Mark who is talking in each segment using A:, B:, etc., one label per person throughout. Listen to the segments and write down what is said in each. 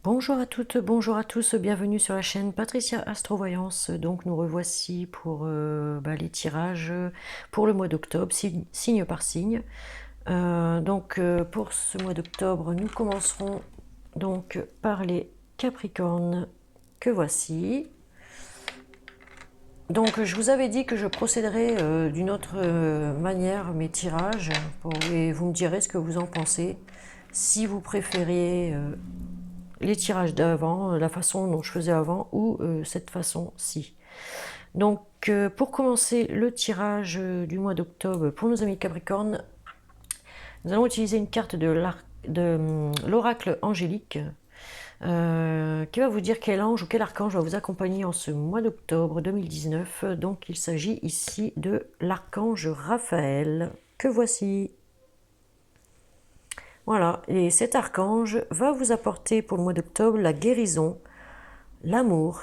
A: Bonjour à toutes, bonjour à tous, bienvenue sur la chaîne Patricia Astrovoyance. Donc nous revoici pour les tirages pour le mois d'octobre, signe par signe. Pour ce mois d'octobre, nous commencerons donc par les Capricornes que voici. Donc je vous avais dit que je procéderais d'une autre manière mes tirages et vous me direz ce que vous en pensez. Si vous préfériez les tirages d'avant, la façon dont je faisais avant ou cette façon-ci. Donc pour commencer le tirage du mois d'octobre pour nos amis Capricorne, nous allons utiliser une carte de l'oracle angélique qui va vous dire quel ange ou quel archange va vous accompagner en ce mois d'octobre 2019. Donc il s'agit ici de l'archange Raphaël que voici. Voilà, et cet archange va vous apporter pour le mois d'octobre la guérison, l'amour,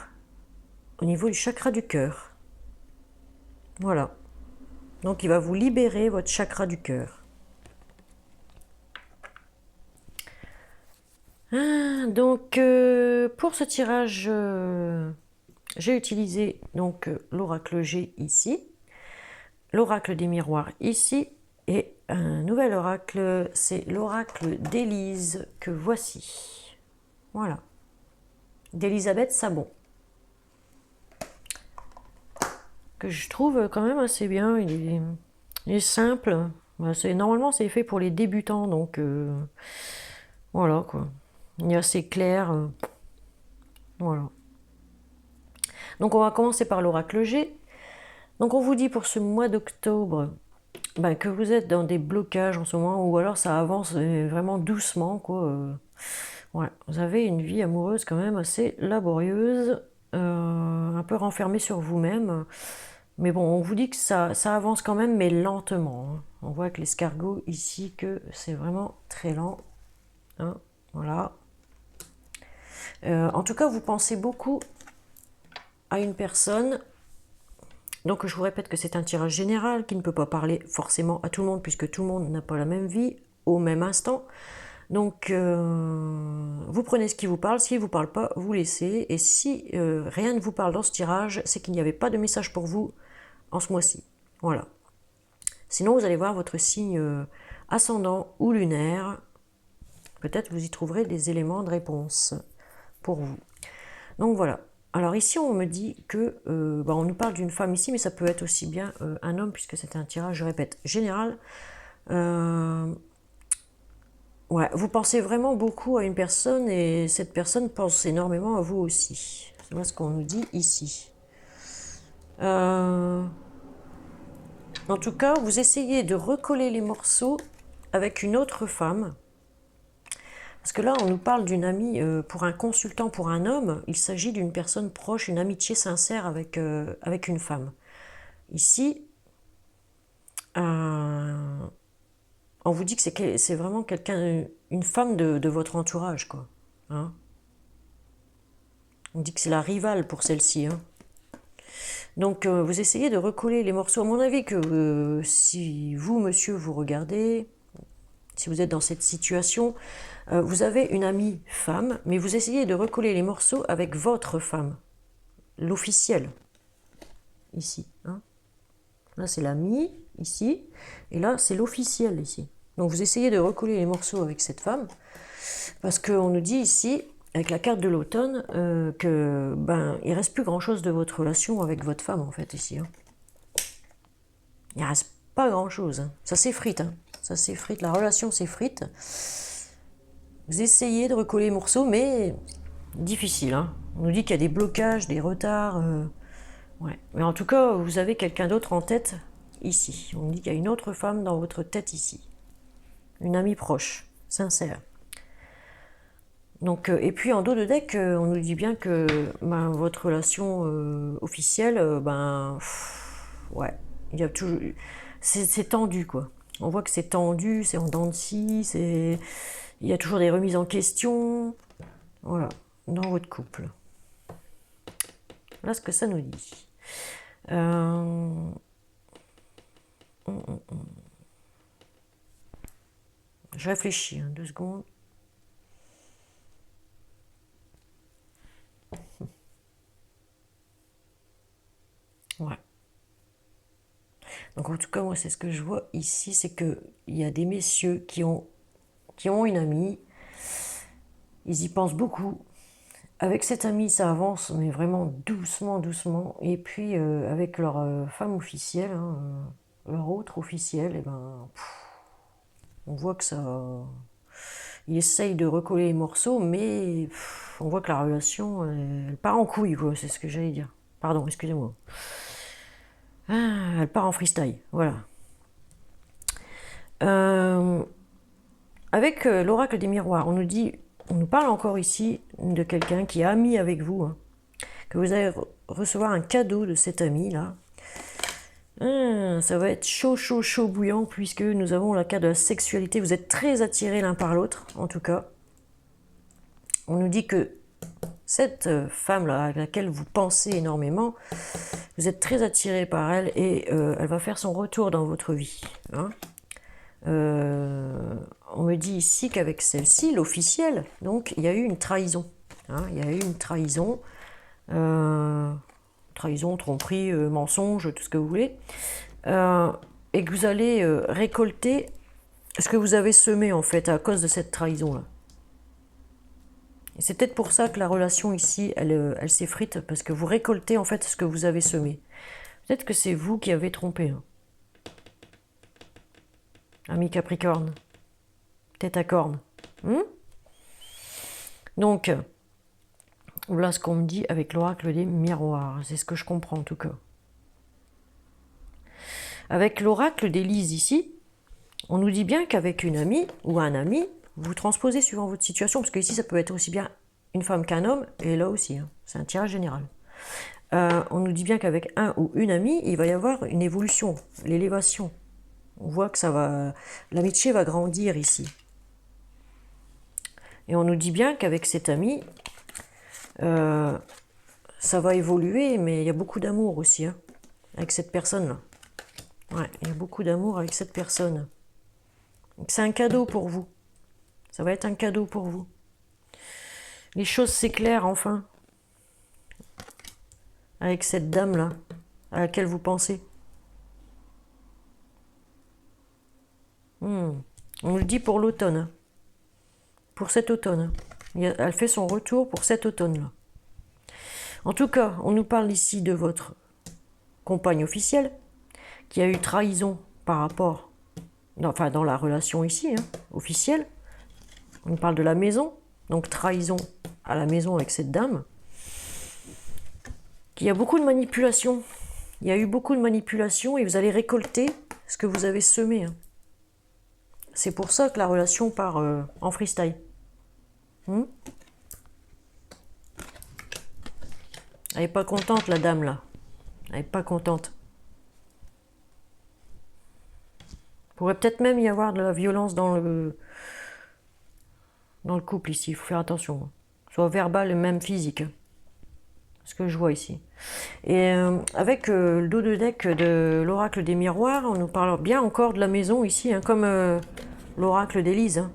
A: au niveau du chakra du cœur. Voilà. Donc il va vous libérer votre chakra du cœur. Pour ce tirage, j'ai utilisé donc l'oracle G ici, l'oracle des miroirs ici, et un nouvel oracle, c'est l'oracle d'Élise que voici. Voilà. D'Elisabeth Sabon. Que je trouve quand même assez bien. Il est simple. Normalement, c'est fait pour les débutants, donc voilà quoi. Il est assez clair. Voilà. Donc on va commencer par l'oracle G. Donc on vous dit pour ce mois d'octobre que vous êtes dans des blocages en ce moment, ou alors ça avance vraiment doucement, quoi. Ouais, vous avez une vie amoureuse quand même assez laborieuse, un peu renfermée sur vous-même. Mais bon, on vous dit que ça avance quand même, mais lentement, hein. On voit avec l'escargot ici que c'est vraiment très lent, hein. Voilà. En tout cas, vous pensez beaucoup à une personne. Donc je vous répète que c'est un tirage général qui ne peut pas parler forcément à tout le monde, puisque tout le monde n'a pas la même vie au même instant. Donc vous prenez ce qui vous parle, s'il ne vous parle pas, vous laissez. Et si rien ne vous parle dans ce tirage, c'est qu'il n'y avait pas de message pour vous en ce mois-ci. Voilà. Sinon, vous allez voir votre signe ascendant ou lunaire. Peut-être vous y trouverez des éléments de réponse pour vous. Donc voilà. Alors ici, on me dit que, on nous parle d'une femme ici, mais ça peut être aussi bien un homme, puisque c'est un tirage, je répète, général. Ouais, vous pensez vraiment beaucoup à une personne, et cette personne pense énormément à vous aussi. C'est ce qu'on nous dit ici. En tout cas, vous essayez de recoller les morceaux avec une autre femme. Parce que là, on nous parle d'une amie, pour un consultant, pour un homme, il s'agit d'une personne proche, une amitié sincère avec une femme. Ici, on vous dit que c'est vraiment quelqu'un, une femme de votre entourage, quoi. Hein, on dit que c'est la rivale pour celle-ci. Hein. Donc, vous essayez de recoller les morceaux. À mon avis, que si vous, monsieur, vous regardez, si vous êtes dans cette situation, vous avez une amie femme, mais vous essayez de recoller les morceaux avec votre femme, l'officielle, ici. Hein. Là, c'est l'ami, ici, et là, c'est l'officiel, ici. Donc, vous essayez de recoller les morceaux avec cette femme, parce qu'on nous dit ici, avec la carte de l'automne, que il reste plus grand-chose de votre relation avec votre femme, en fait, ici. Hein. Il reste pas grand-chose. Hein. Ça s'effrite. Hein. Ça s'effrite. La relation s'effrite. Vous essayez de recoller les morceaux, mais difficile. Hein. On nous dit qu'il y a des blocages, des retards. Ouais. Mais en tout cas, vous avez quelqu'un d'autre en tête ici. On nous dit qu'il y a une autre femme dans votre tête ici. Une amie proche, sincère. Donc, et puis en dos de deck, on nous dit bien que votre relation officielle, ouais, il y a toujours, c'est tendu quoi. On voit que c'est tendu, c'est en dents de scie, il y a toujours des remises en question, voilà, dans votre couple. Voilà ce que ça nous dit. Je réfléchis, hein, 2 secondes. Ouais. Donc en tout cas, moi, c'est ce que je vois ici, c'est qu'il y a des messieurs qui ont une amie, ils y pensent beaucoup. Avec cette amie, ça avance, mais vraiment doucement, doucement. Et puis, avec leur femme officielle, hein, leur autre officielle, et ben, on voit que ça... Il essaye de recoller les morceaux, mais on voit que la relation, elle part en couille, quoi, c'est ce que j'allais dire. Pardon, excusez-moi. Ah, elle part en freestyle, voilà. Euh, avec l'oracle des miroirs, on nous parle encore ici de quelqu'un qui est ami avec vous, hein, que vous allez recevoir un cadeau de cet ami là. Ça va être chaud, chaud, chaud bouillant puisque nous avons la carte de la sexualité. Vous êtes très attirés l'un par l'autre, en tout cas. On nous dit que cette femme-là, à laquelle vous pensez énormément, vous êtes très attirés par elle et elle va faire son retour dans votre vie. Hein. On me dit ici qu'avec celle-ci, l'officielle, donc il y a eu une trahison. Hein, il y a eu une trahison. Trahison, tromperie, mensonge, tout ce que vous voulez, et que vous allez récolter ce que vous avez semé en fait à cause de cette trahison-là. Et c'est peut-être pour ça que la relation ici, elle s'effrite, parce que vous récoltez en fait ce que vous avez semé. Peut-être que c'est vous qui avez trompé. Hein. Ami Capricorne, tête à corne. Donc, voilà ce qu'on me dit avec l'oracle des miroirs. C'est ce que je comprends en tout cas. Avec l'oracle d'Élise ici, on nous dit bien qu'avec une amie ou un ami, vous transposez suivant votre situation, parce que ici ça peut être aussi bien une femme qu'un homme, et là aussi, hein, c'est un tirage général. On nous dit bien qu'avec un ou une amie, il va y avoir une évolution, l'élévation. On voit que ça va, l'amitié va grandir ici. Et on nous dit bien qu'avec cet ami, ça va évoluer, mais il y a beaucoup d'amour aussi, hein, avec cette personne-là. Ouais, il y a beaucoup d'amour avec cette personne. C'est un cadeau pour vous. Ça va être un cadeau pour vous. Les choses s'éclairent enfin. Avec cette dame-là, à laquelle vous pensez. On le dit pour l'automne. Pour cet automne. Elle fait son retour pour cet automne-là. En tout cas, on nous parle ici de votre compagne officielle, qui a eu trahison par rapport, enfin dans la relation ici, hein, officielle. On nous parle de la maison, donc trahison à la maison avec cette dame. Il y a beaucoup de manipulation. Il y a eu beaucoup de manipulation et vous allez récolter ce que vous avez semé. Hein. C'est pour ça que la relation part en freestyle. Elle n'est pas contente, la dame, là. Elle n'est pas contente. Il pourrait peut-être même y avoir de la violence dans le couple, ici. Il faut faire attention. Soit verbal et même physique. Ce que je vois ici. Et avec le dos de deck de l'oracle des miroirs, on nous parle bien encore de la maison ici, hein, comme l'oracle d'Élise. Hein.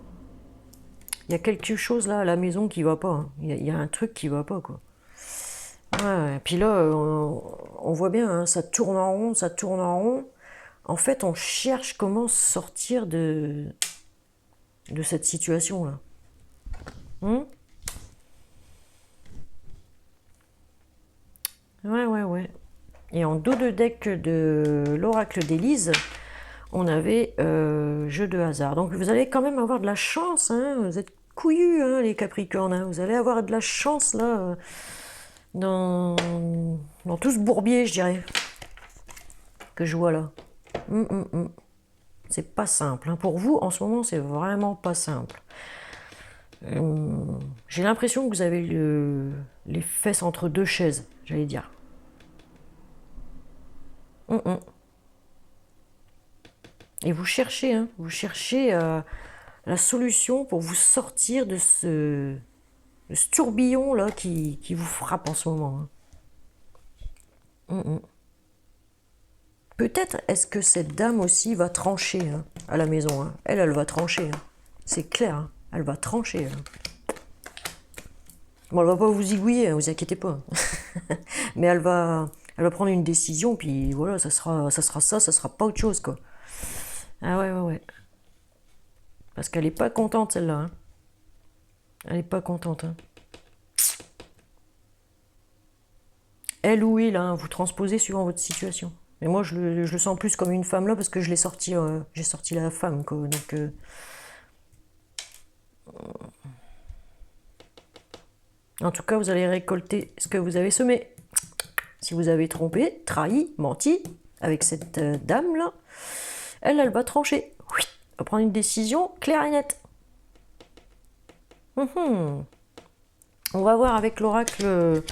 A: Il y a quelque chose là à la maison qui va pas. Hein. Il y a un truc qui va pas, quoi. Ouais, et puis là, on voit bien, hein, ça tourne en rond, ça tourne en rond. En fait, on cherche comment sortir de cette situation-là. Ouais. Et en dos de deck de l'oracle d'Élise, on avait jeu de hasard. Donc vous allez quand même avoir de la chance, hein. Vous êtes couillus, hein, les Capricornes. Hein. Vous allez avoir de la chance là, dans tout ce bourbier, je dirais, que je vois là. C'est pas simple. Hein. Pour vous, en ce moment, c'est vraiment pas simple. J'ai l'impression que vous avez les fesses entre deux chaises, j'allais dire. Et vous cherchez, hein, la solution pour vous sortir de ce tourbillon là qui vous frappe en ce moment. Hein. Peut-être est-ce que cette dame aussi va trancher, hein, à la maison. Hein. Elle va trancher. Hein. C'est clair, hein. Elle va trancher. Hein. Bon, elle va pas vous aiguiller, hein, vous inquiétez pas. Mais elle va Elle va prendre une décision, puis voilà, ça sera ça sera pas autre chose, quoi. Ah ouais, ouais, ouais. Parce qu'elle est pas contente, celle-là. Hein. Elle est pas contente. Hein. Elle ou il, hein, vous transposez suivant votre situation. Mais moi, je le sens plus comme une femme là, parce que je l'ai sorti, j'ai sorti la femme, quoi. Donc, en tout cas, vous allez récolter ce que vous avez semé. Si vous avez trompé, trahi, menti avec cette dame-là, elle va trancher. Oui, elle va prendre une décision claire et nette. On va voir avec l'oracle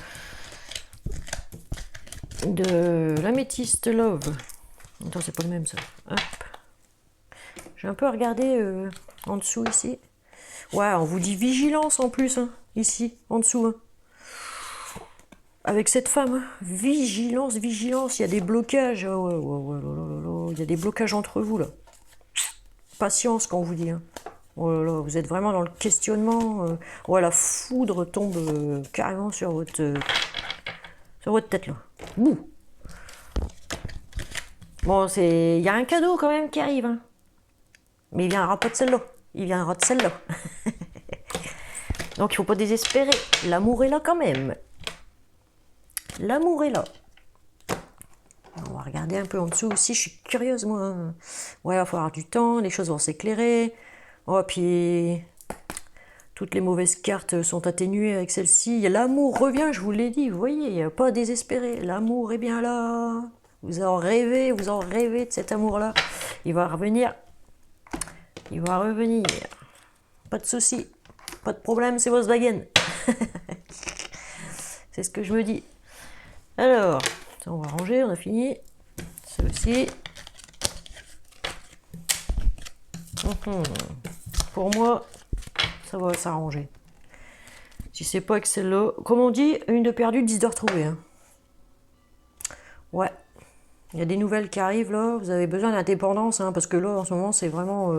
A: de l'améthyste love. Attends, c'est pas le même ça. Hop. J'ai un peu regardé en dessous ici. Ouais, on vous dit vigilance en plus, hein, ici, en dessous. Hein. Avec cette femme, hein. Vigilance, vigilance, il y a des blocages. Oh, ouais, ouais, ouais, il y a des blocages entre vous là. Patience quand on vous dit. Hein. Oh là là, vous êtes vraiment dans le questionnement. Ouais, la foudre tombe carrément sur votre tête là. Ouh. Bon, il y a un cadeau quand même qui arrive. Hein. Mais il viendra pas de celle-là. Il viendra de celle-là. Donc il faut pas désespérer. L'amour est là quand même. L'amour est là. On va regarder un peu en dessous aussi. Je suis curieuse moi. Ouais, il va falloir du temps. Les choses vont s'éclairer. Oh, puis toutes les mauvaises cartes sont atténuées avec celle-ci. L'amour revient, je vous l'ai dit. Vous voyez, il n'y a pas à désespérer. L'amour est bien là. Vous en rêvez de cet amour-là. Il va revenir. Il va revenir. Pas de souci. Pas de problème, c'est Volkswagen. C'est ce que je me dis. Alors, ça, on va ranger, on a fini. Celle-ci. Pour moi, ça va s'arranger. Si c'est pas avec celle-là, comme on dit, une de perdue, 10 de retrouvée. Hein. Ouais. Il y a des nouvelles qui arrivent là. Vous avez besoin d'indépendance, hein, parce que là, en ce moment, c'est vraiment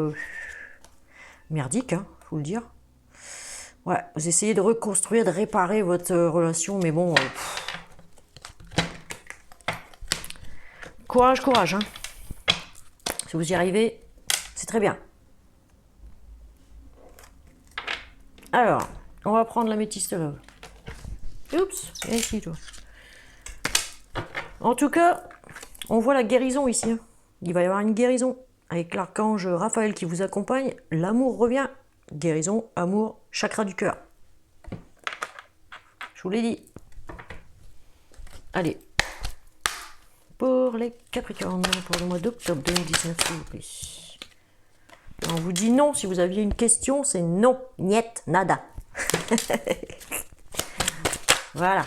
A: merdique, hein, faut le dire. Ouais, vous essayez de reconstruire, de réparer votre relation, mais bon. Courage, courage. Hein. Si vous y arrivez, c'est très bien. Alors, on va prendre l'améthyste love. Oups, et ici, toi. En tout cas, on voit la guérison ici. Hein. Il va y avoir une guérison avec l'archange Raphaël qui vous accompagne. L'amour revient. Guérison, amour, chakra du cœur. Je vous l'ai dit. Allez. Pour les Capricornes, pour le mois d'octobre 2019, s'il vous plaît. On vous dit non. Si vous aviez une question, c'est non. Niet, nada. Voilà.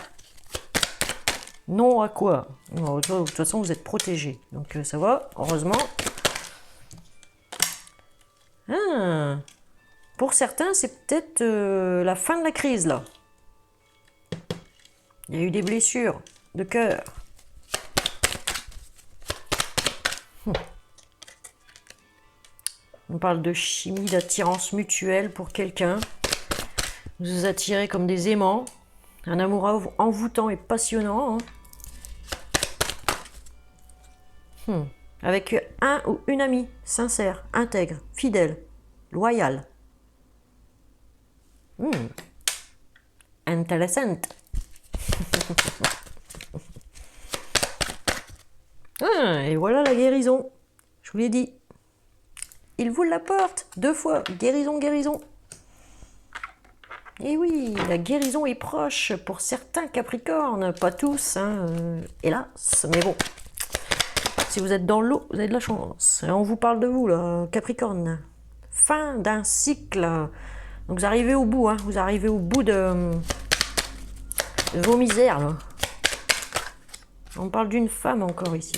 A: Non à quoi? De toute façon, vous êtes protégés. Donc ça va, heureusement. Ah. Pour certains, c'est peut-être la fin de la crise, là. Il y a eu des blessures de cœur. On parle de chimie, d'attirance mutuelle pour quelqu'un. Vous vous attirez comme des aimants. Un amour envoûtant et passionnant. Hein. Avec un ou une amie sincère, intègre, fidèle, loyale. Intéressant. Et voilà la guérison. Je vous l'ai dit. Il vous l'apporte 2 fois. Guérison, guérison. Et oui, la guérison est proche pour certains Capricornes. Pas tous, hein, hélas. Mais bon. Si vous êtes dans l'eau, vous avez de la chance. On vous parle de vous, là, Capricorne. Fin d'un cycle. Donc vous arrivez au bout, hein. Vous arrivez au bout de vos misères, là. On parle d'une femme encore ici.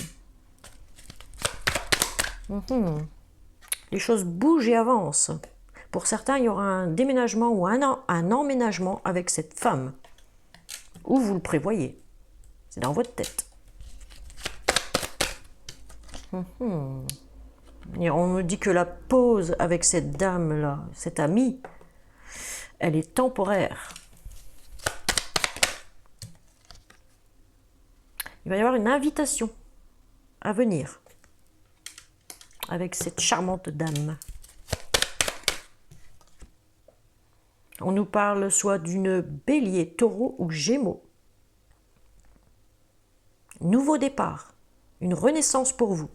A: Les choses bougent et avancent. Pour certains, il y aura un déménagement ou un emménagement avec cette femme. Ou vous le prévoyez. C'est dans votre tête. Et on me dit que la pause avec cette dame-là, cette amie, elle est temporaire. Il va y avoir une invitation à venir avec cette charmante dame. On nous parle soit d'une bélier, taureau ou gémeaux. Nouveau départ, une renaissance pour vous.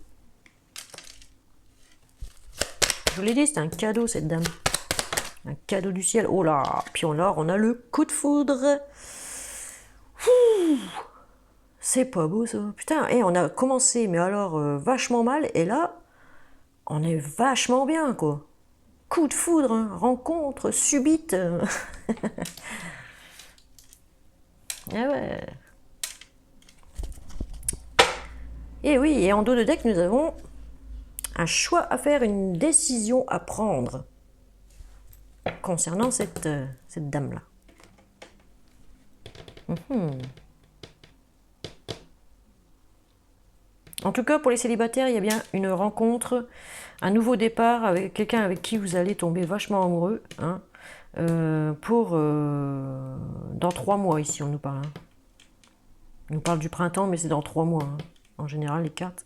A: Je vous l'ai dit, c'est un cadeau cette dame. Un cadeau du ciel. Oh là, puis alors on a le coup de foudre. C'est pas beau ça. Putain, et on a commencé, mais alors vachement mal, et là, on est vachement bien quoi. Coup de foudre, hein, rencontre subite. Ah ouais. Et oui, et en dos de deck, nous avons un choix à faire, une décision à prendre concernant cette dame-là. En tout cas, pour les célibataires, il y a bien une rencontre, un nouveau départ avec quelqu'un avec qui vous allez tomber vachement amoureux. Hein, dans 3 mois, ici, on nous parle. Hein. On nous parle du printemps, mais c'est dans 3 mois, hein, en général, les cartes.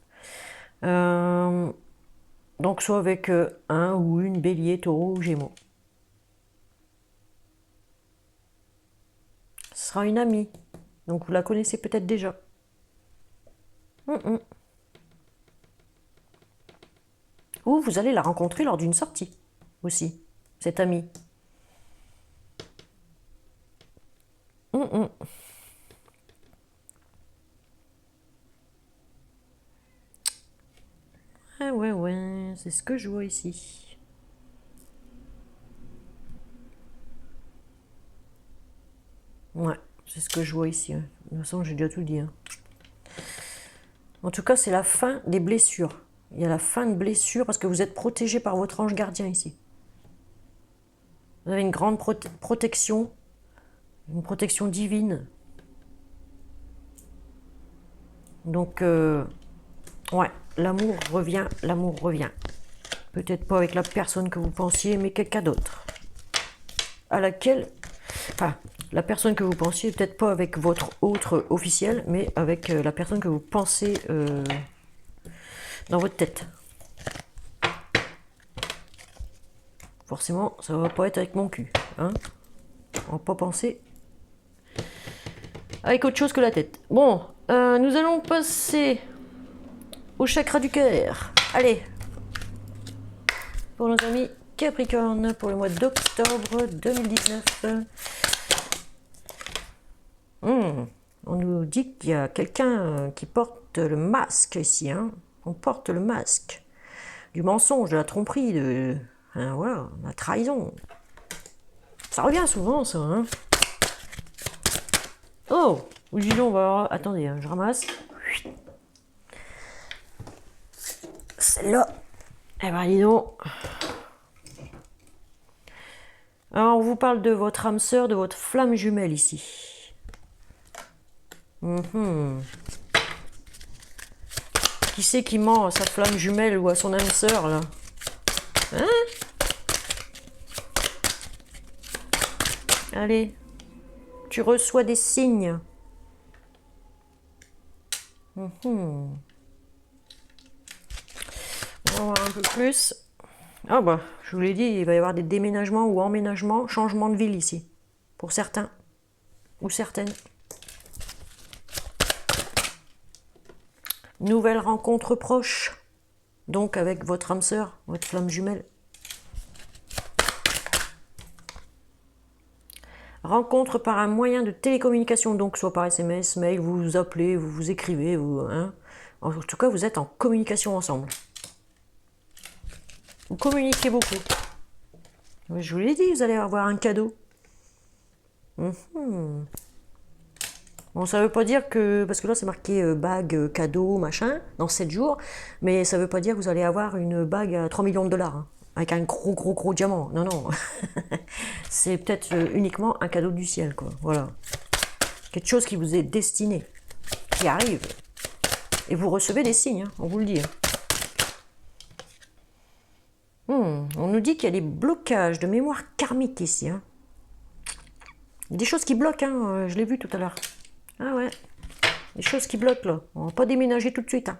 A: Donc, soit avec un ou une bélier, taureau ou gémeaux. Ce sera une amie. Donc, vous la connaissez peut-être déjà. Ou vous allez la rencontrer lors d'une sortie aussi, cette amie. Ah ouais, c'est ce que je vois ici. Ouais, c'est ce que je vois ici. Hein. De toute façon, j'ai déjà tout dit. Hein. En tout cas, c'est la fin des blessures. Il y a la fin de blessures parce que vous êtes protégé par votre ange gardien ici. Vous avez une grande protection, une protection divine. Donc, ouais, l'amour revient, l'amour revient. Peut-être pas avec la personne que vous pensiez, mais quelqu'un d'autre. À laquelle... Enfin, la personne que vous pensiez, peut-être pas avec votre autre officiel, mais avec la personne que vous pensez dans votre tête. Forcément, ça va pas être avec mon cul. Hein, on va pas penser avec autre chose que la tête. Bon, nous allons passer au chakra du cœur. Allez, pour nos amis Capricorne, pour le mois d'octobre 2019. On nous dit qu'il y a quelqu'un qui porte le masque ici. Hein. On porte le masque du mensonge, de la tromperie, de voilà, la trahison. Ça revient souvent, ça. Hein. Oh, dis donc, on va voir. Attendez, hein, je ramasse. Celle-là. Eh ben, dis donc. Alors, on vous parle de votre âme sœur, de votre flamme jumelle ici. Qui c'est qui ment à sa flamme jumelle ou à son âme sœur, là? Hein? Allez. Tu reçois des signes. On va voir un peu plus. Ah bah, je vous l'ai dit, il va y avoir des déménagements ou emménagements, changement de ville ici. Pour certains. Ou certaines. Nouvelle rencontre proche. Donc avec votre âme sœur, votre flamme jumelle. Rencontre par un moyen de télécommunication, donc soit par SMS, mail, vous vous appelez, vous vous écrivez, vous, hein. En tout cas, vous êtes en communication ensemble. Vous communiquez beaucoup. Je vous l'ai dit, vous allez avoir un cadeau. Bon, ça veut pas dire que... Parce que là, c'est marqué bague, cadeau, machin, dans 7 jours. Mais ça veut pas dire que vous allez avoir une bague à 3 millions de dollars. Hein, avec un gros diamant. Non, non. C'est peut-être uniquement un cadeau du ciel, quoi. Voilà. Quelque chose qui vous est destiné. Qui arrive. Et vous recevez des signes, hein, on vous le dit. On nous dit qu'il y a des blocages de mémoire karmique ici. Hein. Des choses qui bloquent, hein, je l'ai vu tout à l'heure. Ah ouais. des choses qui bloquent là. On va pas déménager tout de suite. Hein.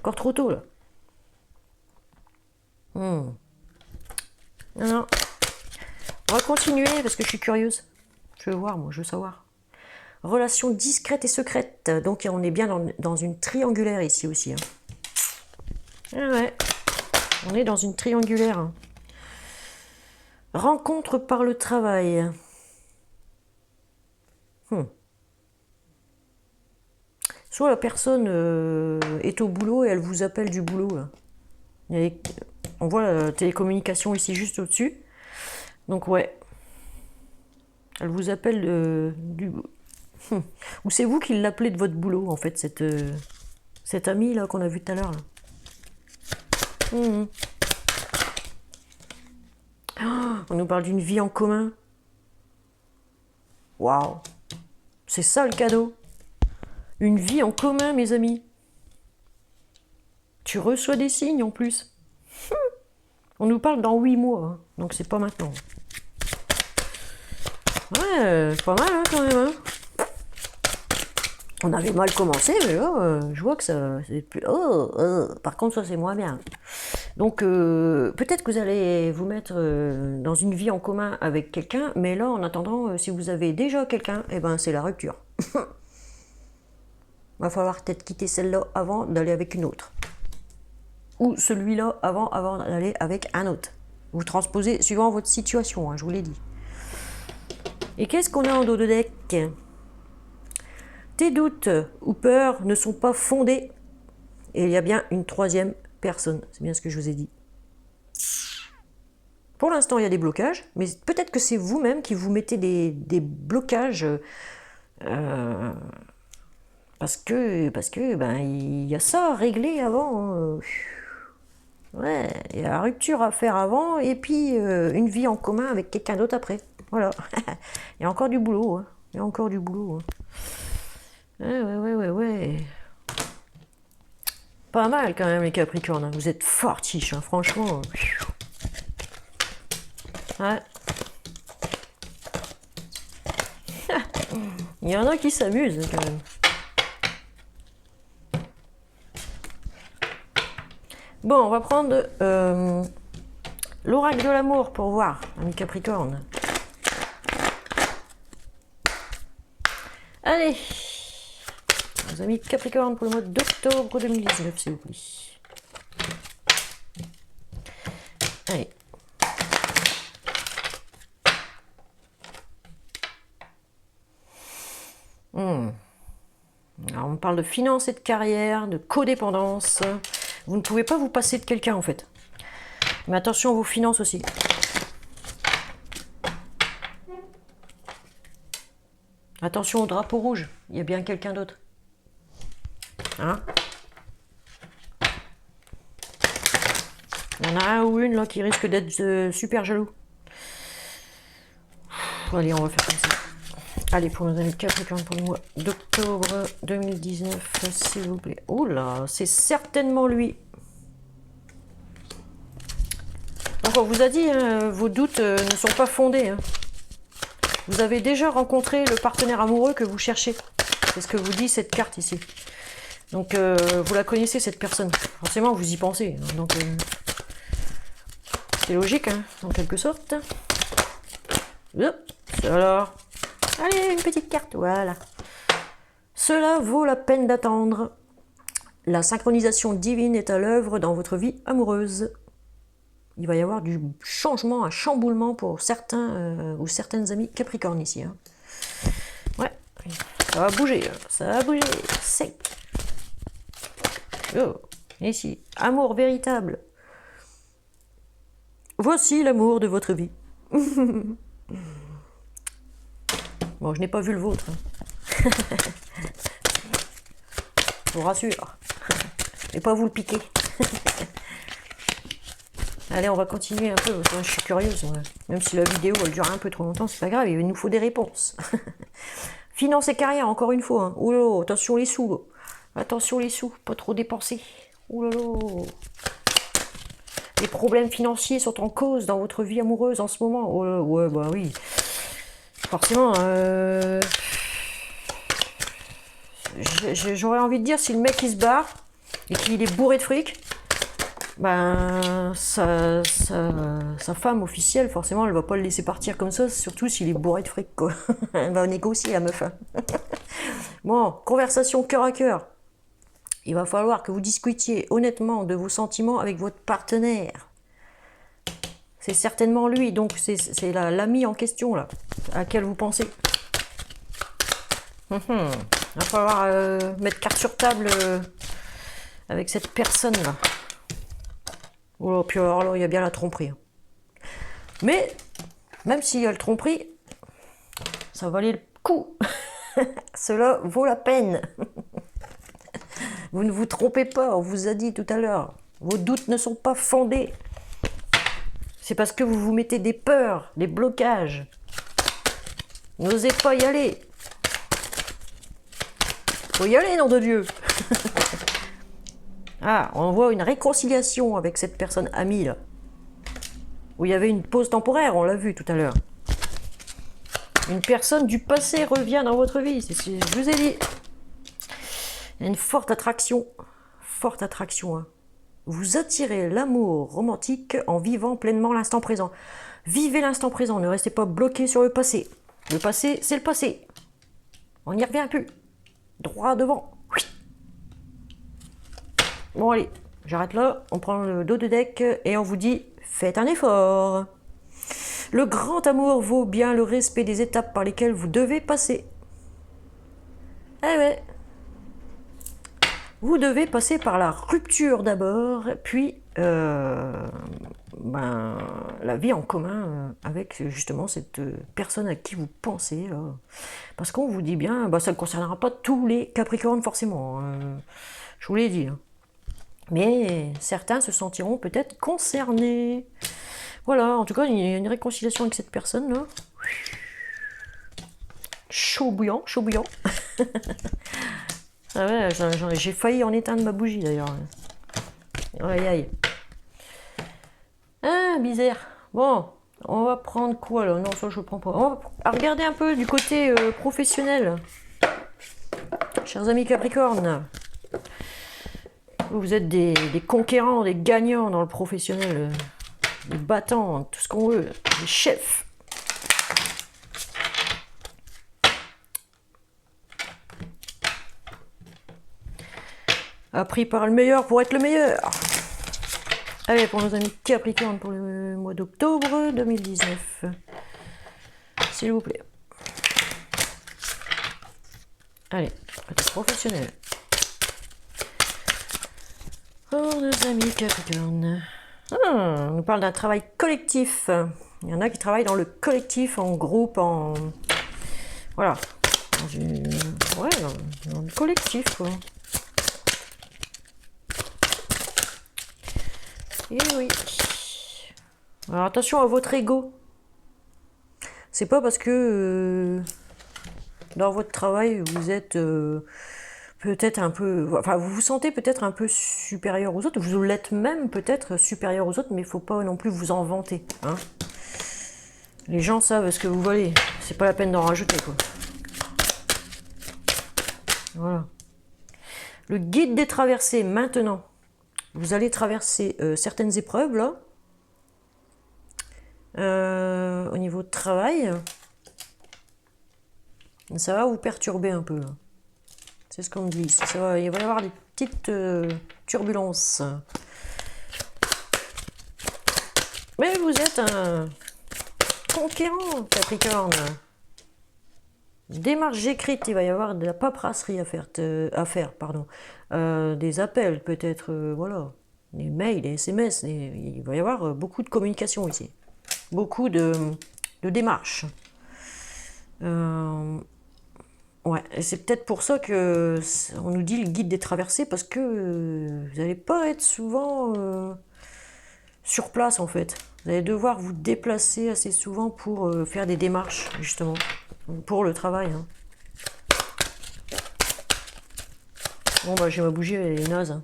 A: Encore trop tôt là. Non, non. On va continuer parce que je suis curieuse. Je veux voir, moi, je veux savoir. Relation discrète et secrète. Donc on est bien dans une triangulaire ici aussi. Hein. Ah ouais. On est dans une triangulaire. Hein. Rencontre par le travail. Soit la personne est au boulot et elle vous appelle du boulot. Là. On voit la télécommunication ici juste au-dessus. Donc ouais. Elle vous appelle du boulot. Ou c'est vous qui l'appelez de votre boulot, en fait, cette amie là qu'on a vue tout à l'heure. Oh, on nous parle d'une vie en commun. Waouh. C'est ça le cadeau. Une vie en commun, mes amis. Tu reçois des signes en plus. On nous parle dans 8 mois, hein, donc c'est pas maintenant. Ouais, pas mal hein, quand même. Hein. On avait mal commencé, mais là, je vois que ça... Par contre, ça, c'est moins bien. Donc, peut-être que vous allez vous mettre dans une vie en commun avec quelqu'un, mais là, en attendant, si vous avez déjà quelqu'un, eh ben, c'est la rupture. Va falloir peut-être quitter celle-là avant d'aller avec une autre. Ou celui-là avant d'aller avec un autre. Vous transposez suivant votre situation, hein, je vous l'ai dit. Et qu'est-ce qu'on a en dos de deck ? Tes doutes ou peurs ne sont pas fondés. Et il y a bien une troisième personne. C'est bien ce que je vous ai dit. Pour l'instant, il y a des blocages, mais peut-être que c'est vous-même qui vous mettez des blocages parce que ben, il y a ça à régler avant. Ouais, il y a la rupture à faire avant et puis une vie en commun avec quelqu'un d'autre après. Voilà. Il y a encore du boulot. Hein. Il y a encore du boulot. Hein. Ouais. Pas mal quand même les Capricornes. Hein. Vous êtes fortiches, hein, franchement. Ouais. Il y en a qui s'amusent quand même. Bon, on va prendre l'oracle de l'amour pour voir, amis Capricorne. Allez, les amis Capricorne pour le mois d'octobre 2019, s'il vous plaît. Allez. Alors, on parle de finances et de carrière, de codépendance. Vous ne pouvez pas vous passer de quelqu'un en fait. Mais attention à vos finances aussi. Attention au drapeau rouge, il y a bien quelqu'un d'autre. Hein? Il y en a un ou une là qui risque d'être super jaloux. Allez, on va faire comme ça. Allez, pour nos amis Capricorne, pour le mois d'octobre 2019, s'il vous plaît. Oh là, c'est certainement lui. Donc on vous a dit, hein, vos doutes ne sont pas fondés. Hein. Vous avez déjà rencontré le partenaire amoureux que vous cherchez. C'est ce que vous dit cette carte ici. Donc vous la connaissez cette personne. Forcément vous y pensez. Hein. Donc c'est logique, hein, en quelque sorte. Alors, allez, une petite carte, voilà. Cela vaut la peine d'attendre. La synchronisation divine est à l'œuvre dans votre vie amoureuse. Il va y avoir du changement, un chamboulement pour certains ou certaines amies Capricorne ici. Hein. Ouais, ça va bouger, sec. Oh, ici, amour véritable. Voici l'amour de votre vie. Bon, je n'ai pas vu le vôtre. Hein. Je vous rassure. Je vais pas vous le piquer. Allez, on va continuer un peu, parce que moi, je suis curieuse. Ouais. Même si la vidéo, elle dure un peu trop longtemps, c'est pas grave, il nous faut des réponses. Finance et carrière, encore une fois. Hein. Oh là là, attention les sous. Attention les sous, pas trop dépenser. Oh là là. Les problèmes financiers sont en cause dans votre vie amoureuse en ce moment. Oh là, ouais, bah oui. Forcément, j'aurais envie de dire, si le mec il se barre et qu'il est bourré de fric, ben sa femme officielle, forcément, elle va pas le laisser partir comme ça, surtout s'il est bourré de fric, quoi. Elle va négocier, la meuf. Bon, conversation cœur à cœur. Il va falloir que vous discutiez honnêtement de vos sentiments avec votre partenaire. C'est certainement lui, donc c'est l'ami en question, là, à laquelle vous pensez. Il va falloir mettre carte sur table avec cette personne-là. Oh, puis alors là, il y a bien la tromperie. Mais, même s'il y a le tromperie, ça valait le coup. Cela vaut la peine. Vous ne vous trompez pas, on vous a dit tout à l'heure. Vos doutes ne sont pas fondés. C'est parce que vous vous mettez des peurs, des blocages. N'osez pas y aller. Faut y aller, nom de Dieu. Ah, on voit une réconciliation avec cette personne amie, là. Où il y avait une pause temporaire, on l'a vu tout à l'heure. Une personne du passé revient dans votre vie, je vous ai dit. Il y a une forte attraction. Forte attraction, hein. Vous attirez l'amour romantique en vivant pleinement l'instant présent. Vivez l'instant présent, ne restez pas bloqué sur le passé. Le passé, c'est le passé. On n'y revient plus. Droit devant. Oui. Bon allez, j'arrête là, on prend le dos de deck et on vous dit, faites un effort. Le grand amour vaut bien le respect des étapes par lesquelles vous devez passer. Eh ouais. Vous devez passer par la rupture d'abord, puis la vie en commun avec justement cette personne à qui vous pensez. Là. Parce qu'on vous dit bien, ça ne concernera pas tous les Capricornes forcément. Je vous l'ai dit. Hein. Mais certains se sentiront peut-être concernés. Voilà, en tout cas, il y a une réconciliation avec cette personne-là. Chaud bouillant, chaud bouillant. Ah ouais, j'ai failli en éteindre ma bougie d'ailleurs. Aïe aïe. Ah, bizarre. Bon, on va prendre quoi là? Non, ça je prends pas. On va regarder un peu du côté professionnel. Chers amis Capricorne. Vous êtes des conquérants, des gagnants dans le professionnel. Des battants, tout ce qu'on veut. Des chefs. Appris par le meilleur pour être le meilleur. Allez, pour nos amis Capricorne pour le mois d'octobre 2019. S'il vous plaît. Allez, côté professionnel. Pour nos amis Capricorne. On nous parle d'un travail collectif. Il y en a qui travaillent dans le collectif, en groupe, en... Voilà. Ouais, dans le collectif, quoi. Et oui. Alors attention à votre ego. C'est pas parce que dans votre travail vous êtes peut-être un peu, enfin vous vous sentez peut-être un peu supérieur aux autres. Vous l'êtes même peut-être supérieur aux autres, mais il faut pas non plus vous en vanter. Hein. Les gens savent ce que vous valez. C'est pas la peine d'en rajouter quoi. Voilà. Le guide des traversées maintenant. Vous allez traverser certaines épreuves, là, au niveau de travail. Ça va vous perturber un peu. C'est ce qu'on me dit. Il va y avoir des petites turbulences. Mais vous êtes un conquérant, Capricorne. Démarche écrite, il va y avoir de la paperasserie à faire, pardon. Des appels peut-être, voilà, des mails, des SMS, il va y avoir beaucoup de communication ici, beaucoup de démarches. Ouais, et c'est peut-être pour ça que on nous dit le guide des traversées, parce que vous n'allez pas être souvent sur place en fait. Vous allez devoir vous déplacer assez souvent pour faire des démarches, justement. Pour le travail. Hein. Bon, j'ai ma bougie, elle est naze. Hein.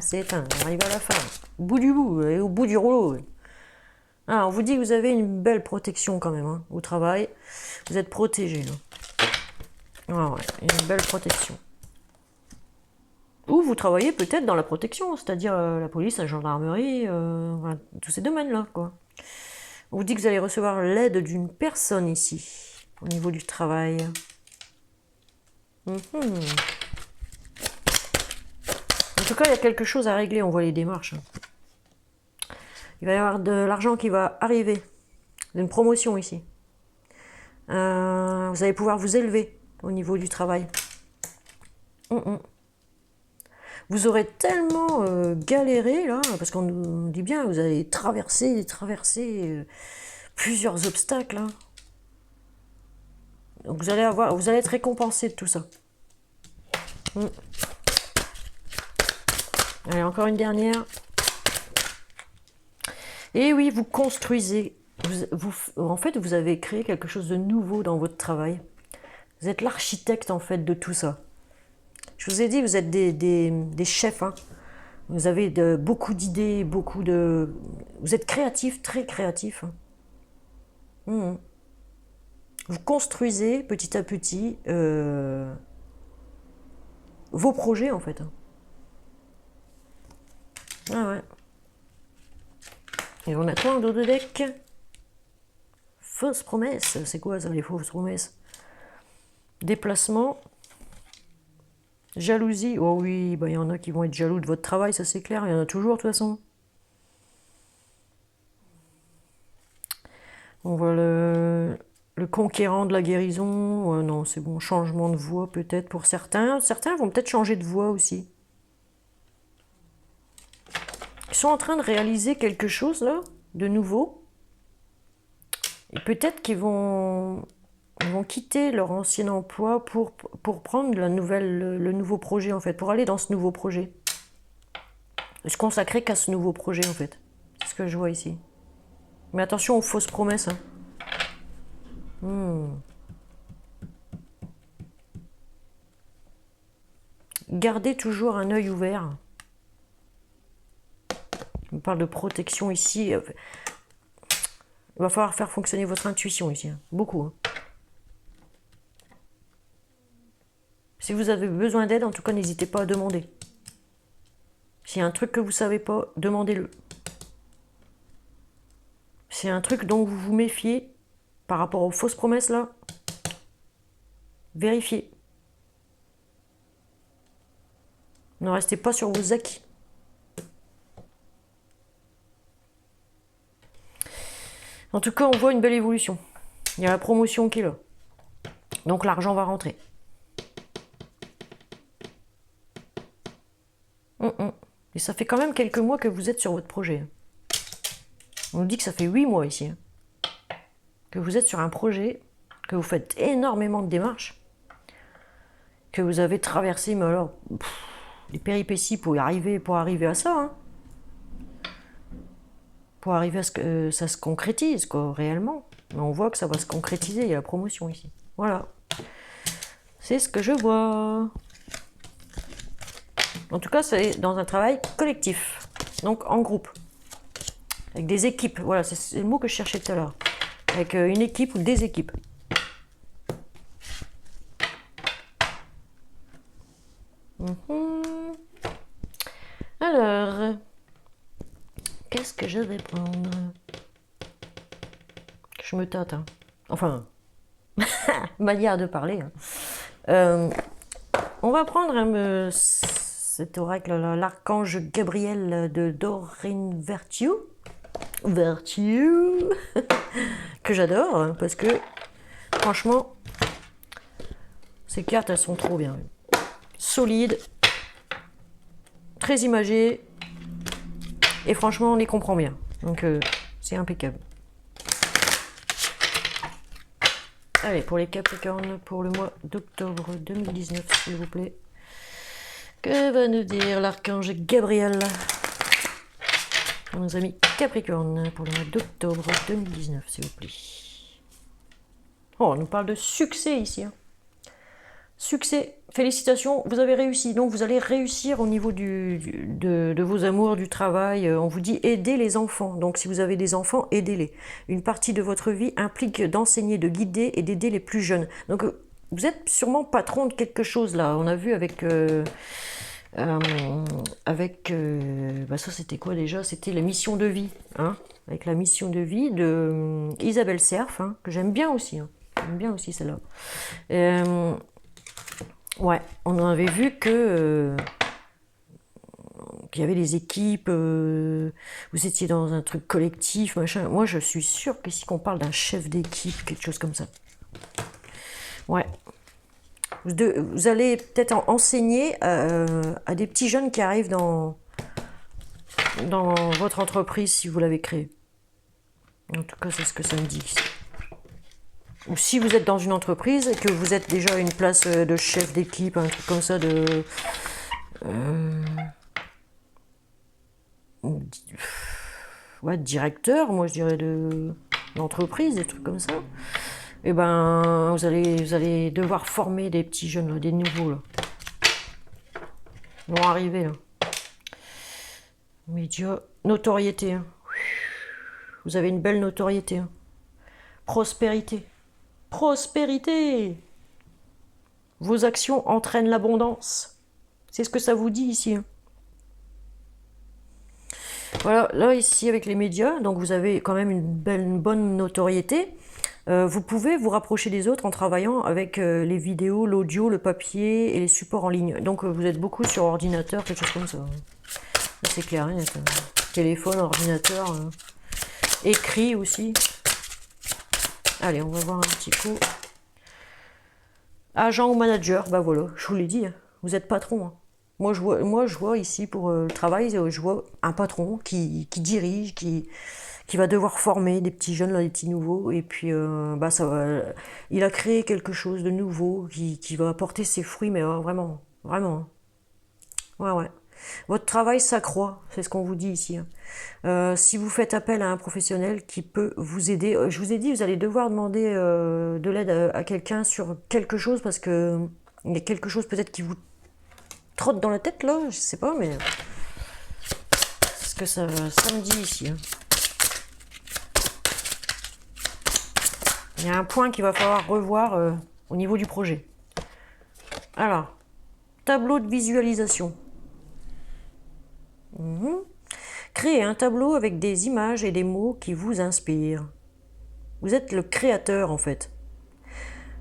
A: C'est éteint, on arrive à la fin. Au bout du bout, et au bout du rouleau. Ah, on vous dit que vous avez une belle protection quand même, hein, au travail. Vous êtes protégé. Là. Ah ouais, une belle protection. Ou vous travaillez peut-être dans la protection, c'est-à-dire la police, la gendarmerie, voilà, tous ces domaines-là, quoi. On vous dit que vous allez recevoir l'aide d'une personne ici, au niveau du travail. En tout cas, il y a quelque chose à régler, on voit les démarches. Il va y avoir de l'argent qui va arriver, d'une promotion ici. Vous allez pouvoir vous élever au niveau du travail. Vous aurez tellement galéré, là, parce qu'on nous dit bien, vous allez traverser plusieurs obstacles. Hein. Donc vous allez être récompensé de tout ça. Allez, encore une dernière. Et oui, vous construisez. En fait, vous avez créé quelque chose de nouveau dans votre travail. Vous êtes l'architecte, en fait, de tout ça. Je vous ai dit, vous êtes des chefs. Hein. Vous avez beaucoup d'idées, Vous êtes créatif, très créatif. Hein. Vous construisez petit à petit vos projets, en fait. Ah ouais. Et on a quoi en dos de deck? Fausses promesses. C'est quoi ça, les fausses promesses? Déplacement. Jalousie. Oh oui, bah, y en a qui vont être jaloux de votre travail, ça c'est clair. Il y en a toujours de toute façon. On voit le conquérant de la guérison. Non, c'est bon. Changement de voix peut-être pour certains. Certains vont peut-être changer de voix aussi. Ils sont en train de réaliser quelque chose là, de nouveau. Et peut-être qu'ils vont quitter leur ancien emploi pour prendre le nouveau projet en fait, pour aller dans ce nouveau projet. Se consacrer qu'à ce nouveau projet en fait. C'est ce que je vois ici. Mais attention aux fausses promesses. Hein. Gardez toujours un œil ouvert. On parle de protection ici. Il va falloir faire fonctionner votre intuition ici. Hein. Beaucoup. Hein. Si vous avez besoin d'aide, en tout cas, n'hésitez pas à demander. S'il y a un truc que vous ne savez pas, demandez-le. S'il y a un truc dont vous vous méfiez par rapport aux fausses promesses là, vérifiez. Ne restez pas sur vos acquis. En tout cas, on voit une belle évolution. Il y a la promotion qui est là. Donc l'argent va rentrer. Et ça fait quand même quelques mois que vous êtes sur votre projet. On nous dit que ça fait 8 mois ici. Que vous êtes sur un projet, que vous faites énormément de démarches, que vous avez traversé, mais alors, les péripéties pour arriver à ça. Hein. Pour arriver à ce que ça se concrétise, quoi, réellement. Mais on voit que ça va se concrétiser, il y a la promotion ici. Voilà. C'est ce que je vois. En tout cas, c'est dans un travail collectif, donc en groupe, avec des équipes. Voilà, c'est le mot que je cherchais tout à l'heure. Avec une équipe ou des équipes. Alors, qu'est-ce que je vais prendre? Je me tâte. Hein. Enfin, manière de parler. Hein. On va prendre cet oracle-là, l'archange Gabriel de Doreen Virtue. Que j'adore, hein, parce que, franchement, ces cartes, elles sont trop bien. Solides, très imagées, et franchement, on les comprend bien. Donc, c'est impeccable. Allez, pour les Capricornes, pour le mois d'octobre 2019, s'il vous plaît. Que va nous dire l'archange Gabriel pour nos amis Capricorne pour le mois d'octobre 2019, s'il vous plaît. Oh, on nous parle de succès ici. Hein. Succès, félicitations, vous avez réussi. Donc vous allez réussir au niveau de vos amours, du travail. On vous dit aider les enfants. Donc si vous avez des enfants, aidez-les. Une partie de votre vie implique d'enseigner, de guider et d'aider les plus jeunes. Donc vous êtes sûrement patron de quelque chose là. On a vu avec... bah ça c'était quoi déjà? C'était la mission de vie, hein, avec la mission de vie de Isabelle Serf, hein, que j'aime bien aussi, hein. J'aime bien aussi celle-là. Ouais, on avait vu que qu'il y avait des équipes, vous étiez dans un truc collectif, machin. Moi je suis sûre qu'ici qu'on parle d'un chef d'équipe, quelque chose comme ça. Ouais. Vous allez peut-être enseigner à des petits jeunes qui arrivent dans votre entreprise si vous l'avez créée. En tout cas, c'est ce que ça me dit ici. Ou si vous êtes dans une entreprise et que vous êtes déjà à une place de chef d'équipe, un truc comme ça, ouais, directeur, moi je dirais de l'entreprise, des trucs comme ça. Et ben, vous allez devoir former des petits jeunes, là, des nouveaux, là. Ils vont arriver, là. Média, notoriété, hein. Vous avez une belle notoriété, hein. Prospérité. Prospérité. Vos actions entraînent l'abondance. C'est ce que ça vous dit ici, hein. Voilà, là ici avec les médias, donc vous avez quand même une bonne notoriété. Vous pouvez vous rapprocher des autres en travaillant avec les vidéos, l'audio, le papier et les supports en ligne. Donc vous êtes beaucoup sur ordinateur, quelque chose comme ça. C'est clair, hein, téléphone, ordinateur, écrit aussi. Allez, on va voir un petit coup. Agent ou manager, bah voilà, je vous l'ai dit, hein, vous êtes patron, hein. Moi, je vois ici pour le travail, je vois un patron qui dirige, qui va devoir former des petits jeunes, là, des petits nouveaux. Et puis, bah, il a créé quelque chose de nouveau qui va apporter ses fruits, mais vraiment, vraiment. Ouais, ouais. Votre travail s'accroît, c'est ce qu'on vous dit ici, hein. Si vous faites appel à un professionnel qui peut vous aider, je vous ai dit, vous allez devoir demander de l'aide à quelqu'un sur quelque chose parce que il y a quelque chose peut-être qui vous trotte dans la tête là, je sais pas, mais c'est ce que ça me dit ici, hein. Il y a un point qu'il va falloir revoir au niveau du projet. Alors, tableau de visualisation. Créez un tableau avec des images et des mots qui vous inspirent. Vous êtes le créateur en fait.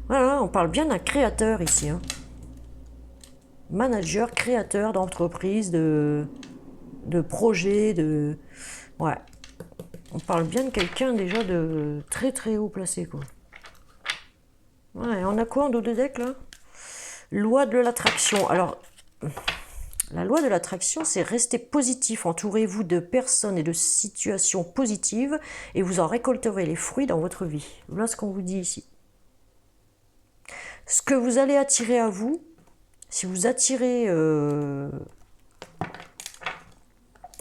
A: Voilà, on parle bien d'un créateur ici, hein. Manager, créateur d'entreprise, de projet, ouais. On parle bien de quelqu'un déjà de très très haut placé, quoi. Ouais, on a quoi en dos de deck là? Loi de l'attraction. Alors, la loi de l'attraction, c'est rester positif. Entourez-vous de personnes et de situations positives et vous en récolterez les fruits dans votre vie. Voilà ce qu'on vous dit ici. Ce que vous allez attirer à vous, si vous attirez...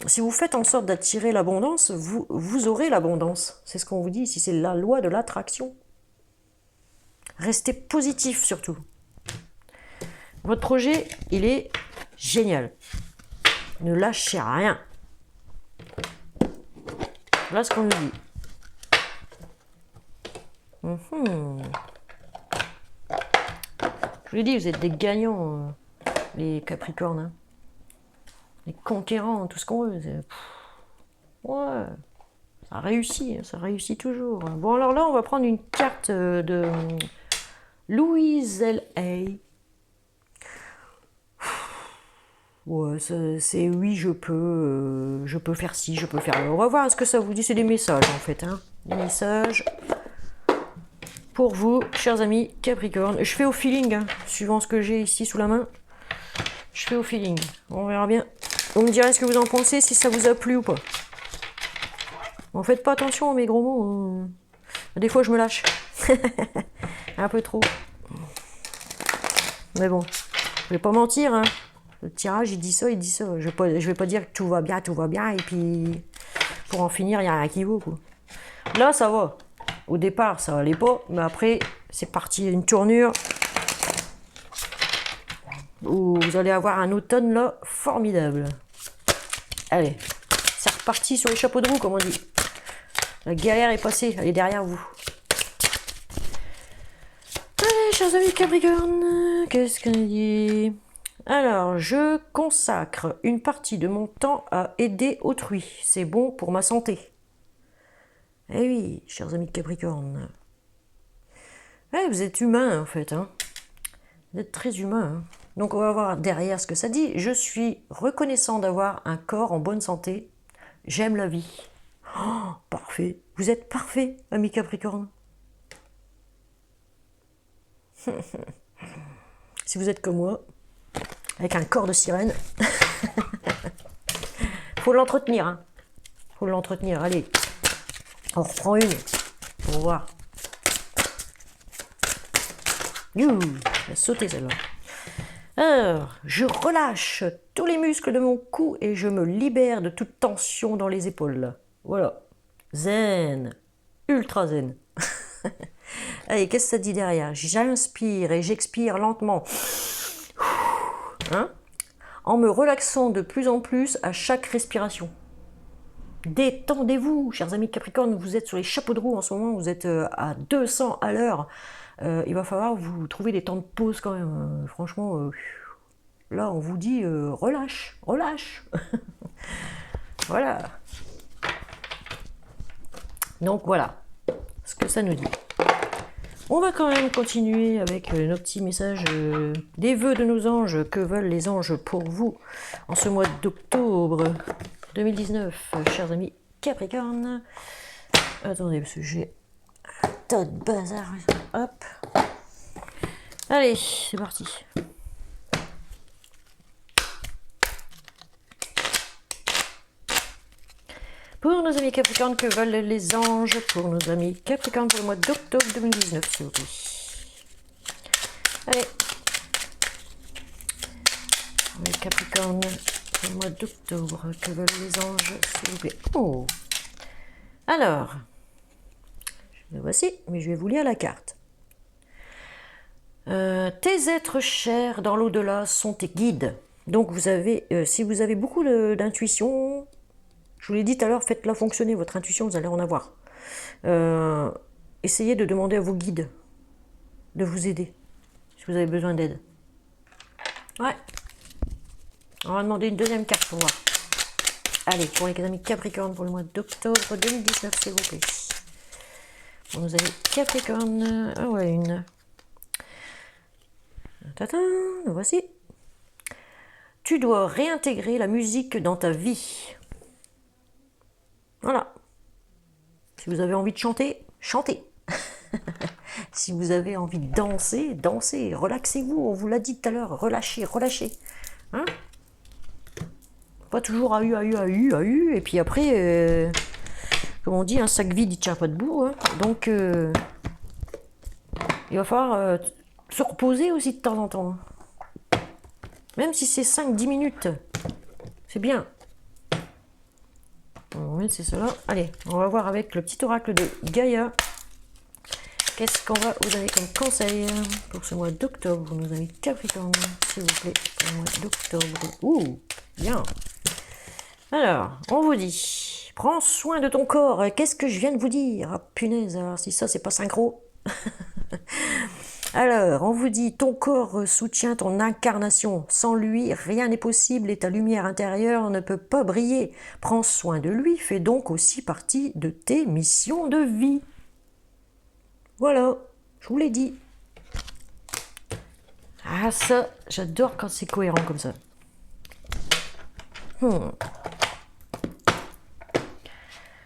A: si vous faites en sorte d'attirer l'abondance, vous aurez l'abondance. C'est ce qu'on vous dit ici, c'est la loi de l'attraction. Restez positif surtout. Votre projet, il est génial. Ne lâchez rien. Voilà ce qu'on nous dit. Je vous l'ai dit, vous êtes des gagnants, les Capricornes, hein. Les conquérants, tout ce qu'on veut. Ouais, ça réussit toujours. Bon, alors là, on va prendre une carte de Louise L.A. Ouais, c'est oui, je peux faire ci, je peux faire... On va voir ce que ça vous dit, c'est des messages en fait, hein. Des messages pour vous, chers amis Capricorne. Je fais au feeling, hein, suivant ce que j'ai ici sous la main. Je fais au feeling, on verra bien. Vous me direz ce que vous en pensez, si ça vous a plu ou pas. Bon, faites pas attention à mes gros mots, hein. Des fois je me lâche. Un peu trop. Mais bon, je vais pas mentir, hein. Le tirage, il dit ça, il dit ça. Je vais pas dire que tout va bien, et puis pour en finir, il n'y a rien qui vaut, quoi. Là, ça va. Au départ, ça allait pas, mais après, c'est parti, une tournure où vous allez avoir un automne, là, formidable. Allez, c'est reparti sur les chapeaux de roue, comme on dit. La galère est passée, elle est derrière vous. Allez, chers amis Capricorne, qu'est-ce qu'on dit? Alors, je consacre une partie de mon temps à aider autrui. C'est bon pour ma santé. Eh oui, chers amis Capricorne. Ouais, vous êtes humain en fait. Hein. Vous êtes très humain. Hein. Donc on va voir derrière ce que ça dit. Je suis reconnaissant d'avoir un corps en bonne santé. J'aime la vie. Oh, parfait. Vous êtes parfait, amis Capricorne. Si vous êtes comme moi, avec un corps de sirène, faut l'entretenir. Hein. Faut l'entretenir. Allez, on reprend une pour voir. Youh, elle a sauté celle-là. Alors, je relâche tous les muscles de mon cou et je me libère de toute tension dans les épaules. Voilà. Zen. Ultra zen. Allez, qu'est-ce que ça dit derrière? J'inspire et j'expire lentement. Hein? En me relaxant de plus en plus à chaque respiration. Détendez-vous, chers amis Capricorne, vous êtes sur les chapeaux de roue en ce moment, vous êtes à 200 à l'heure. Il va falloir vous trouver des temps de pause quand même. Franchement, là on vous dit relâche, relâche. Voilà. Donc voilà ce que ça nous dit. On va quand même continuer avec nos petits messages des vœux de nos anges. Que veulent les anges pour vous en ce mois d'octobre 2019, chers amis Capricorne. Attendez, parce que j'ai un tas de bazar. Hop. Allez, c'est parti. Pour nos amis Capricorne, que veulent les anges pour nos amis Capricorne pour le mois d'octobre 2019, s'il vous plaît. Allez. Les Capricorne pour le mois d'octobre, que veulent les anges, s'il vous plaît. Oh. Alors, le voici, mais je vais vous lire la carte. Tes êtres chers dans l'au-delà sont tes guides. Donc vous avez, si vous avez beaucoup d'intuition, je vous l'ai dit tout à l'heure, faites-la fonctionner, votre intuition, vous allez en avoir. Essayez de demander à vos guides de vous aider, si vous avez besoin d'aide. Ouais. On va demander une deuxième carte pour voir. Allez, pour les amis Capricorne pour le mois d'octobre 2019, s'il vous plaît. Pour nos amis Capricorne, ah ouais, une. Tata, voici. Tu dois réintégrer la musique dans ta vie. Voilà. Si vous avez envie de chanter, chantez. Si vous avez envie de danser, dansez. Relaxez-vous, on vous l'a dit tout à l'heure. Relâchez, relâchez. Hein? Pas toujours AU, AU, AU, AU. Et puis après, comme on dit, un sac vide, il ne tient pas debout. Hein. Donc, il va falloir se reposer aussi de temps en temps. Même si c'est 5-10 minutes. C'est bien. Oui, c'est cela. Allez, on va voir avec le petit oracle de Gaïa. Qu'est-ce qu'on va vous donner comme conseil pour ce mois d'octobre, nos amis Capricorne, s'il vous plaît, pour le mois d'octobre. Ouh, bien. Alors, on vous dit, prends soin de ton corps. Qu'est-ce que je viens de vous dire? Ah, punaise, alors si ça, c'est pas synchro. Alors, on vous dit, ton corps soutient ton incarnation. Sans lui, rien n'est possible et ta lumière intérieure ne peut pas briller. Prends soin de lui, fais donc aussi partie de tes missions de vie. Voilà, je vous l'ai dit. Ah ça, j'adore quand c'est cohérent comme ça.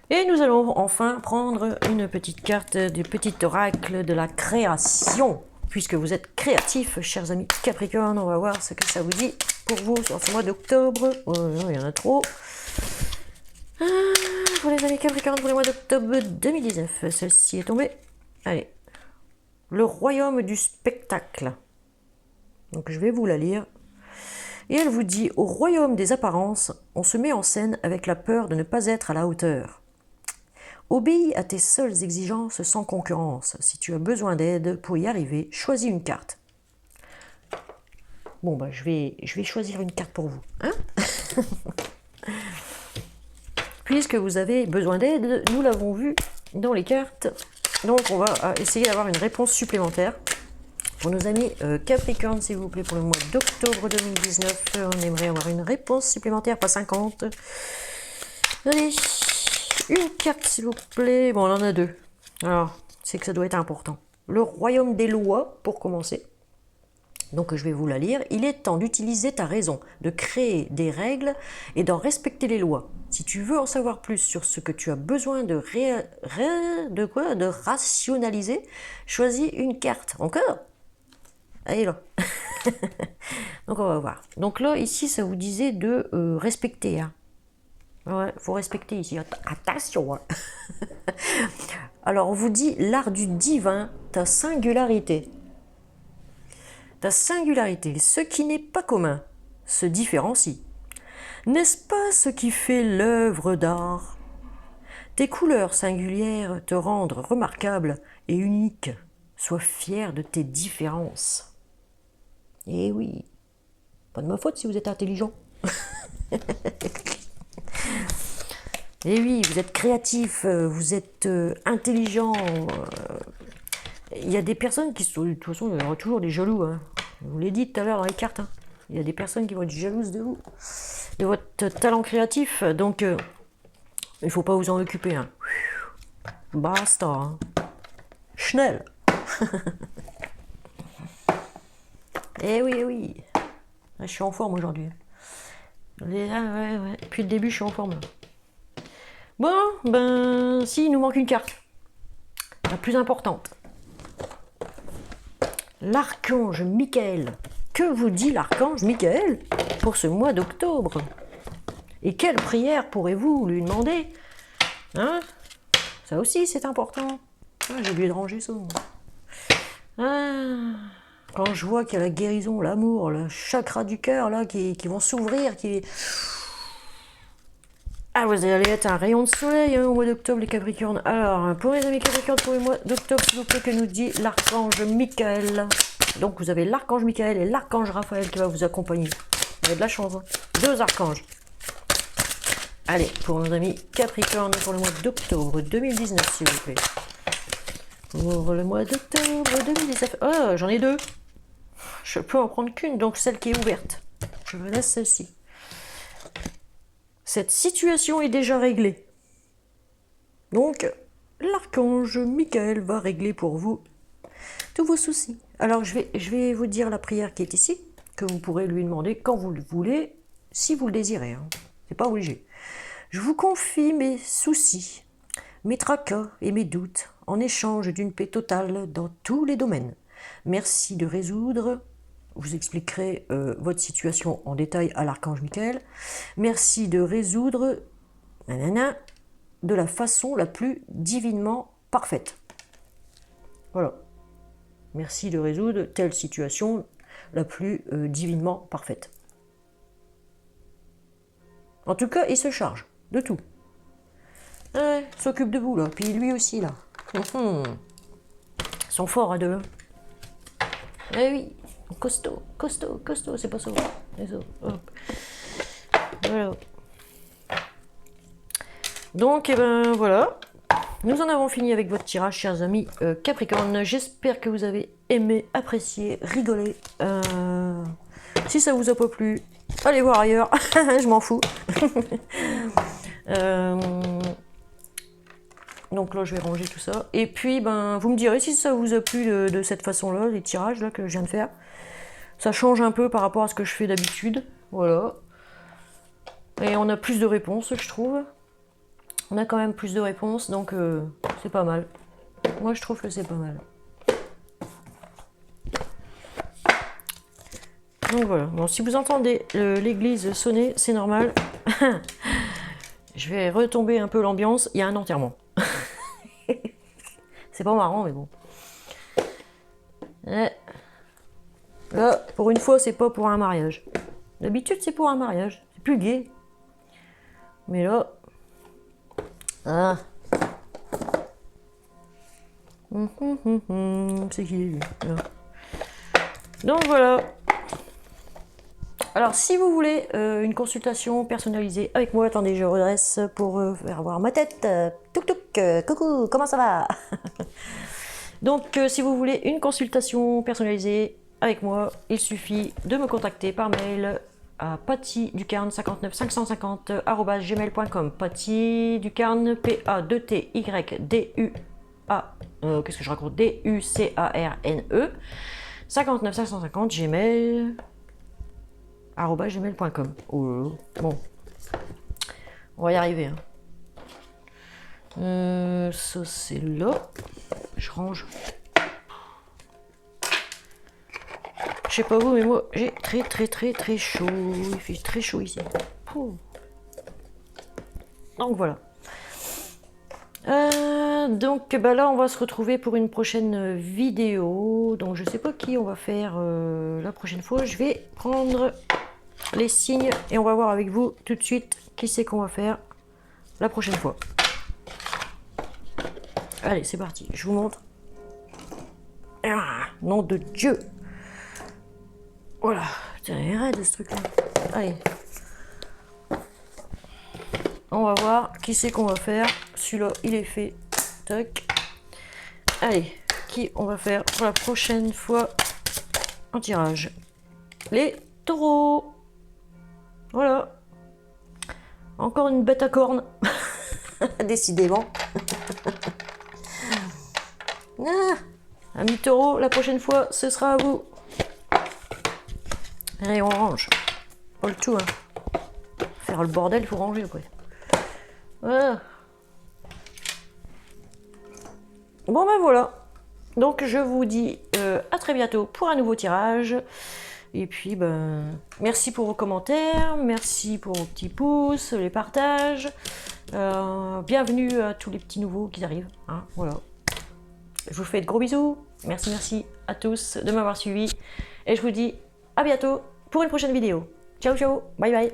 A: Et nous allons enfin prendre une petite carte du petit oracle de la création. Puisque vous êtes créatifs, chers amis Capricorne, on va voir ce que ça vous dit pour vous sur ce mois d'octobre. Oh, il y en a trop. Pour les amis Capricorne, pour le mois d'octobre 2019, celle-ci est tombée. Allez. Le royaume du spectacle. Donc je vais vous la lire. Et elle vous dit, au royaume des apparences, on se met en scène avec la peur de ne pas être à la hauteur. Obéis à tes seules exigences sans concurrence. Si tu as besoin d'aide pour y arriver, choisis une carte. Bon, bah, je vais choisir une carte pour vous. Hein? Puisque vous avez besoin d'aide, nous l'avons vu dans les cartes. Donc, on va essayer d'avoir une réponse supplémentaire. Pour nos amis Capricorne, s'il vous plaît, pour le mois d'octobre 2019, on aimerait avoir une réponse supplémentaire, pas 50. Allez, une carte, s'il vous plaît. Bon, on en a deux. Alors, c'est que ça doit être important. Le royaume des lois, pour commencer. Donc, je vais vous la lire. Il est temps d'utiliser ta raison, de créer des règles et d'en respecter les lois. Si tu veux en savoir plus sur ce que tu as besoin de rationaliser, choisis une carte. Encore? Allez là. Donc, on va voir. Donc là, ici, ça vous disait de respecter. Hein. Ouais, faut respecter ici. Attention. Hein. Alors, on vous dit l'art du divin, ta singularité. Ta singularité, ce qui n'est pas commun, se différencie. N'est-ce pas ce qui fait l'œuvre d'art? Tes couleurs singulières te rendent remarquable et unique. Sois fier de tes différences. Eh oui, pas de ma faute si vous êtes intelligent. Eh oui, vous êtes créatif, vous êtes intelligent. Il y a des personnes qui sont, de toute façon, il y aura toujours des jaloux. Hein. Je vous l'ai dit tout à l'heure dans les cartes. Hein. Il y a des personnes qui vont être jalouses de vous, de votre talent créatif. Donc, il ne faut pas vous en occuper. Hein. Basta. Hein. Schnell. Eh oui, eh oui. Je suis en forme aujourd'hui. Ouais. Depuis le début, je suis en forme. Bon, ben, si, il nous manque une carte. La plus importante. L'archange Michael. Que vous dit l'archange Michael pour ce mois d'octobre? Et quelle prière pourrez-vous lui demander? Hein? Ça aussi, c'est important. Ah, j'ai oublié de ranger ça. Ah, quand je vois qu'il y a la guérison, l'amour, le chakra du cœur là qui vont s'ouvrir, Ah, vous allez être un rayon de soleil hein, au mois d'octobre, les Capricornes. Alors, pour les amis Capricornes, pour le mois d'octobre, s'il vous plaît, que nous dit l'archange Michael. Donc, vous avez l'archange Michael et l'archange Raphaël qui va vous accompagner. Vous avez de la chance. Hein. Deux archanges. Allez, pour nos amis Capricornes, pour le mois d'octobre 2019, s'il vous plaît. Pour le mois d'octobre 2019. Oh, j'en ai deux. Je peux en prendre qu'une, donc celle qui est ouverte. Je me laisse celle-ci. Cette situation est déjà réglée. Donc, l'archange Michael va régler pour vous tous vos soucis. Alors, je vais vous dire la prière qui est ici, que vous pourrez lui demander quand vous le voulez, si vous le désirez. Hein. C'est pas obligé. Je vous confie mes soucis, mes tracas et mes doutes, en échange d'une paix totale dans tous les domaines. Merci de résoudre. Vous expliquerez votre situation en détail à l'archange Michael. Merci de résoudre de la façon la plus divinement parfaite. Voilà. Merci de résoudre telle situation la plus divinement parfaite. En tout cas, il se charge de tout. Il s'occupe de vous, là. Puis lui aussi, là. Ils sont forts à deux. Hein. Eh oui. Costaud, c'est pas ça. Hop. Voilà. Donc, eh ben voilà. Nous en avons fini avec votre tirage, chers amis Capricorne. J'espère que vous avez aimé, apprécié, rigolé. Si ça vous a pas plu, allez voir ailleurs. Je m'en fous. Donc là, je vais ranger tout ça. Et puis, ben, vous me direz si ça vous a plu de cette façon-là, les tirages là, que je viens de faire. Ça change un peu par rapport à ce que je fais d'habitude. Voilà. Et on a plus de réponses, je trouve. On a quand même plus de réponses, donc c'est pas mal. Moi, je trouve que c'est pas mal. Donc voilà. Bon, si vous entendez l'église sonner, c'est normal. Je vais retomber un peu l'ambiance. Il y a un enterrement. C'est pas marrant, mais bon. Là, pour une fois, c'est pas pour un mariage. D'habitude, c'est pour un mariage. C'est plus gai. Mais là... Ah. C'est qui, lui là. Donc, voilà. Alors, si vous voulez une consultation personnalisée avec moi, attendez, je redresse pour faire voir ma tête. Coucou, comment ça va? Donc, si vous voulez une consultation personnalisée avec moi, il suffit de me contacter par mail à pattyducarne59550@gmail.com. Pattyducarne, P-A-2-T-Y-D-U-A, qu'est-ce que je raconte, D-U-C-A-R-N-E, 59550 gmail, @gmail.com. Oh, bon, on va y arriver. Hein. Ça c'est là. Je range. Je sais pas vous, mais moi j'ai très chaud. Il fait très chaud ici. Pouh. Donc voilà. Donc bah là on va se retrouver pour une prochaine vidéo. Donc je sais pas qui on va faire la prochaine fois. Je vais prendre les signes et on va voir avec vous tout de suite qui c'est qu'on va faire la prochaine fois. Allez, c'est parti, je vous montre. Ah, nom de Dieu. Voilà, putain, il est raide ce truc là. Allez. On va voir qui c'est qu'on va faire. Celui-là, il est fait. Tac. Allez, qui on va faire pour la prochaine fois en tirage? Les taureaux. Voilà. Encore une bête à cornes. Décidément. Ah, ami taureau, la prochaine fois, ce sera à vous. Allez, on range. Pas le tout, hein. Faire le bordel, il faut ranger après. Voilà. Bon ben voilà. Donc je vous dis à très bientôt pour un nouveau tirage. Et puis ben merci pour vos commentaires, merci pour vos petits pouces, les partages. Bienvenue à tous les petits nouveaux qui arrivent. Hein, voilà. Je vous fais de gros bisous. Merci à tous de m'avoir suivi. Et je vous dis à bientôt pour une prochaine vidéo. Ciao, ciao, bye bye.